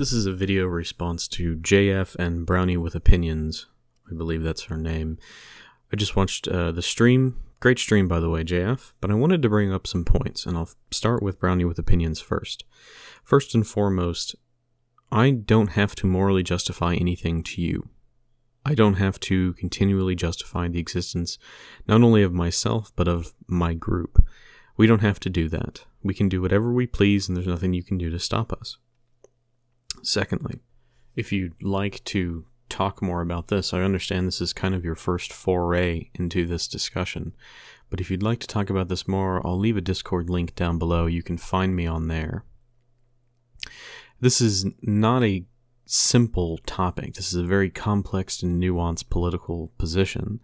This is a video response to JF and BrownieWifOpns. I believe that's her name. I just watched the stream. Great stream, by the way, JF. But I wanted to bring up some points, and I'll start with BrownieWifOpns first. First and foremost, I don't have to morally justify anything to you. I don't have to continually justify the existence not only of myself, but of my group. We don't have to do that. We can do whatever we please, and there's nothing you can do to stop us. Secondly, if you'd like to talk more about this, I understand this is kind of your first foray into this discussion, but if you'd like to talk about this more, I'll leave a Discord link down below. You can find me on there. This is not a simple topic. This is a very complex and nuanced political position,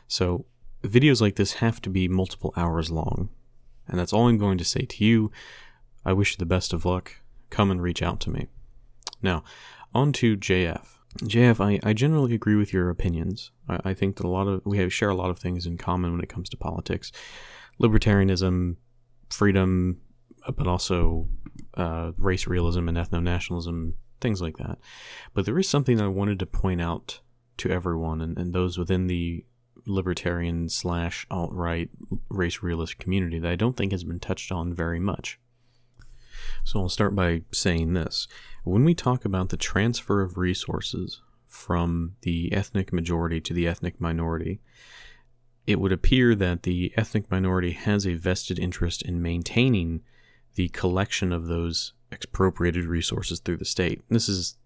so videos like this have to be multiple hours long, and that's all I'm going to say to you. I wish you the best of luck. Come and reach out to me. Now, on to JF. JF, I generally agree with your opinions. I think that we share a lot of things in common when it comes to politics. Libertarianism, freedom, but also race realism and ethno-nationalism, things like that. But there is something I wanted to point out to everyone, and those within the libertarian / alt-right race realist community that I don't think has been touched on very much. So I'll start by saying this. When we talk about the transfer of resources from the ethnic majority to the ethnic minority, it would appear that the ethnic minority has a vested interest in maintaining the collection of those expropriated resources through the state. This is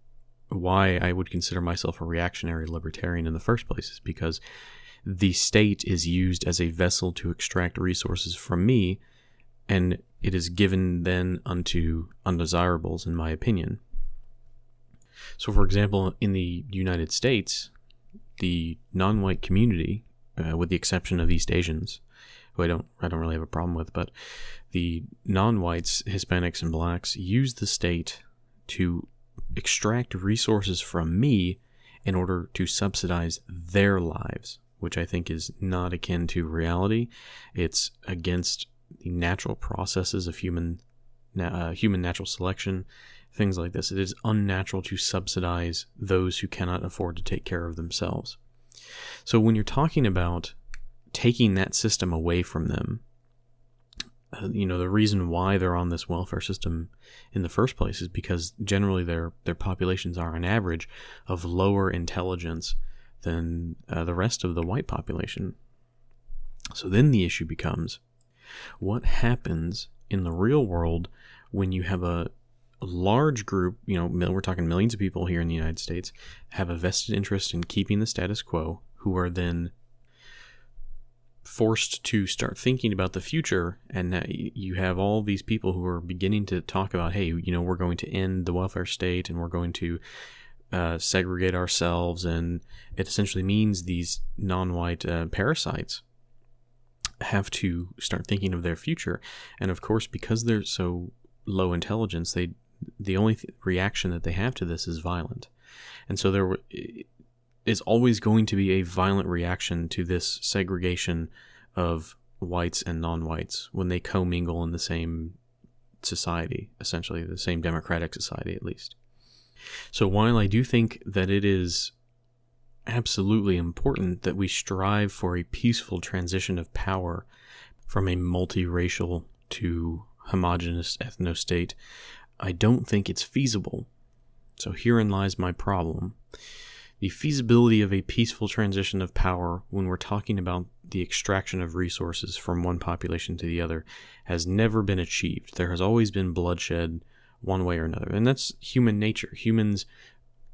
why I would consider myself a reactionary libertarian in the first place, is because the state is used as a vessel to extract resources from me, and it is given then unto undesirables, in my opinion. So, for example, in the United States, the non-white community, with the exception of East Asians, who I don't really have a problem with, but the non-whites, Hispanics, and blacks use the state to extract resources from me in order to subsidize their lives, which I think is not akin to reality. It's against the natural processes of human natural selection, things like this. It is unnatural to subsidize those who cannot afford to take care of themselves. So when you're talking about taking that system away from them, the reason why they're on this welfare system in the first place is because generally their populations are on average of lower intelligence than the rest of the white population. So then the issue becomes, what happens in the real world when you have a large group, we're talking millions of people here in the United States, have a vested interest in keeping the status quo, who are then forced to start thinking about the future, and now you have all these people who are beginning to talk about, hey, we're going to end the welfare state, and we're going to segregate ourselves, and it essentially means these non-white parasites have to start thinking of their future. And of course, because they're so low intelligence, the only reaction that they have to this is violent. And so there is always going to be a violent reaction to this segregation of whites and non-whites when they commingle in the same society, essentially the same democratic society at least. So while I do think that it is absolutely important that we strive for a peaceful transition of power from a multiracial to homogeneous ethno-state, I don't think it's feasible. So herein lies my problem. The feasibility of a peaceful transition of power when we're talking about the extraction of resources from one population to the other has never been achieved. There has always been bloodshed one way or another, and that's human nature. Humans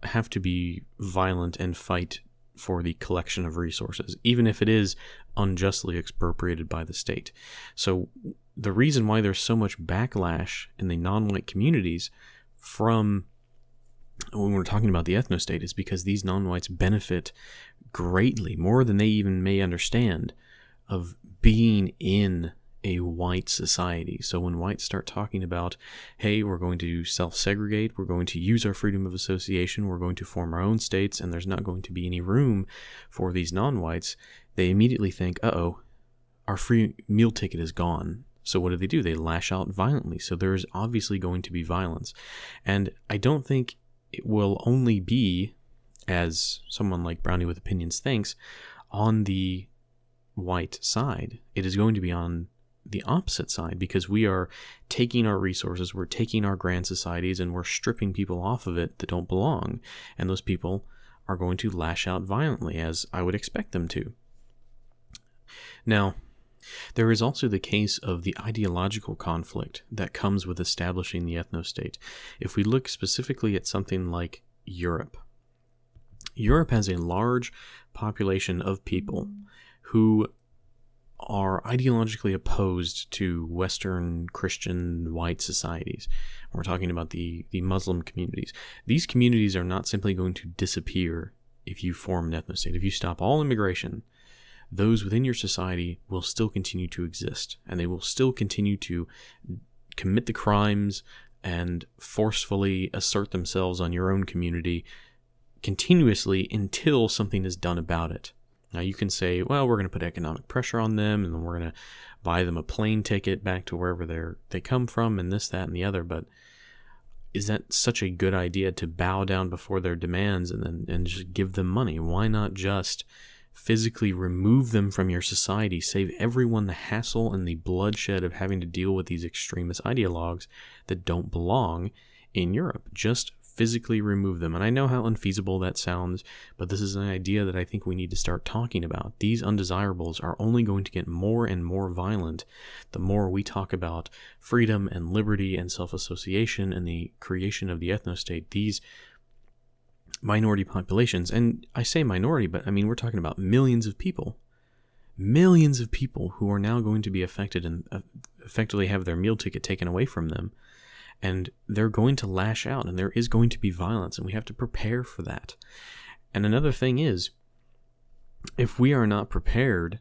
have to be violent and fight for the collection of resources, even if it is unjustly expropriated by the state. So the reason why there's so much backlash in the non-white communities from when we're talking about the ethno-state is because these non-whites benefit greatly, more than they even may understand, of being in a white society. So when whites start talking about, hey, we're going to self-segregate, we're going to use our freedom of association, we're going to form our own states, and there's not going to be any room for these non-whites, they immediately think, uh-oh, our free meal ticket is gone. So what do? They lash out violently. So there's obviously going to be violence. And I don't think it will only be, as someone like Brownie with Opinions thinks, on the white side. It is going to be on the opposite side, because we are taking our resources, we're taking our grand societies, and we're stripping people off of it that don't belong. And those people are going to lash out violently, as I would expect them to. Now, there is also the case of the ideological conflict that comes with establishing the ethno-state. If we look specifically at something like Europe, Europe has a large population of people who are ideologically opposed to Western Christian white societies. We're talking about the Muslim communities. These communities are not simply going to disappear if you form an ethno-state. If you stop all immigration, those within your society will still continue to exist, and they will still continue to commit the crimes and forcefully assert themselves on your own community continuously until something is done about it. Now you can say, well, we're going to put economic pressure on them, and then we're going to buy them a plane ticket back to wherever they come from, and this, that, and the other. But is that such a good idea, to bow down before their demands and just give them money? Why not just physically remove them from your society, save everyone the hassle and the bloodshed of having to deal with these extremist ideologues that don't belong in Europe? Just physically remove them. And I know how unfeasible that sounds, but this is an idea that I think we need to start talking about. These undesirables are only going to get more and more violent the more we talk about freedom and liberty and self-association and the creation of the ethno-state. These minority populations, and I say minority, but I mean we're talking about millions of people who are now going to be affected and effectively have their meal ticket taken away from them. And they're going to lash out, and there is going to be violence, and we have to prepare for that. And another thing is, if we are not prepared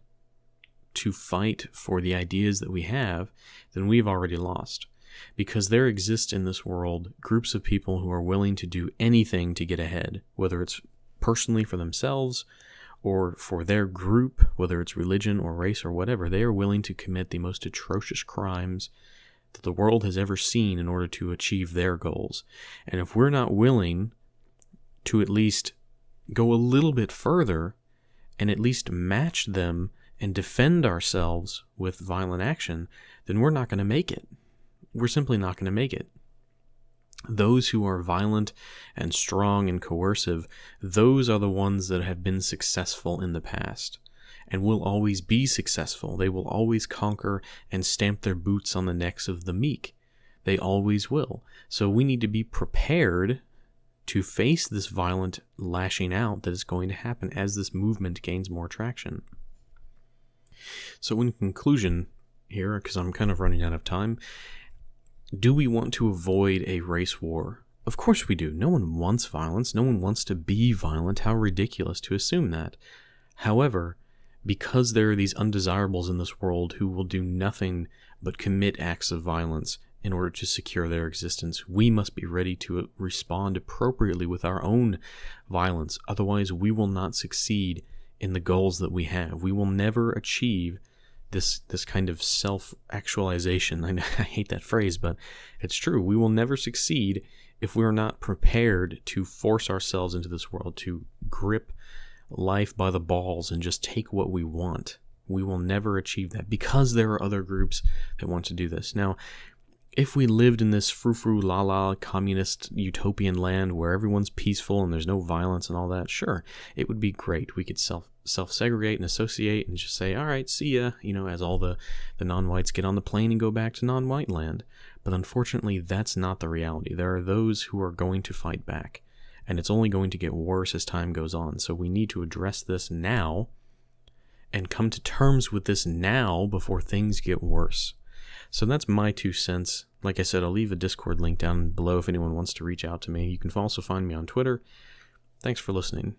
to fight for the ideas that we have, then we've already lost. Because there exist in this world groups of people who are willing to do anything to get ahead, whether it's personally for themselves or for their group, whether it's religion or race or whatever. They are willing to commit the most atrocious crimes that the world has ever seen in order to achieve their goals. And if we're not willing to at least go a little bit further and at least match them and defend ourselves with violent action, then we're not going to make it. We're simply not going to make it. Those who are violent and strong and coercive, those are the ones that have been successful in the past and will always be successful. They will always conquer and stamp their boots on the necks of the meek. They always will. So we need to be prepared to face this violent lashing out that is going to happen as this movement gains more traction. So in conclusion here, because I'm kind of running out of time, do we want to avoid a race war? Of course we do. No one wants violence. No one wants to be violent. How ridiculous to assume that. However, because there are these undesirables in this world who will do nothing but commit acts of violence in order to secure their existence, we must be ready to respond appropriately with our own violence. Otherwise, we will not succeed in the goals that we have. We will never achieve this kind of self-actualization. I hate that phrase, but it's true. We will never succeed if we are not prepared to force ourselves into this world, to grip life by the balls and just take what we want. We will never achieve that because there are other groups that want to do this. Now, if we lived in this frou-frou la-la communist utopian land where everyone's peaceful and there's no violence and all that, sure, it would be great. We could self-segregate and associate and just say, all right, see ya, as all the non-whites get on the plane and go back to non-white land. But unfortunately, that's not the reality. There are those who are going to fight back, and it's only going to get worse as time goes on. So we need to address this now and come to terms with this now before things get worse. So that's my 2 cents. Like I said, I'll leave a Discord link down below if anyone wants to reach out to me. You can also find me on Twitter. Thanks for listening.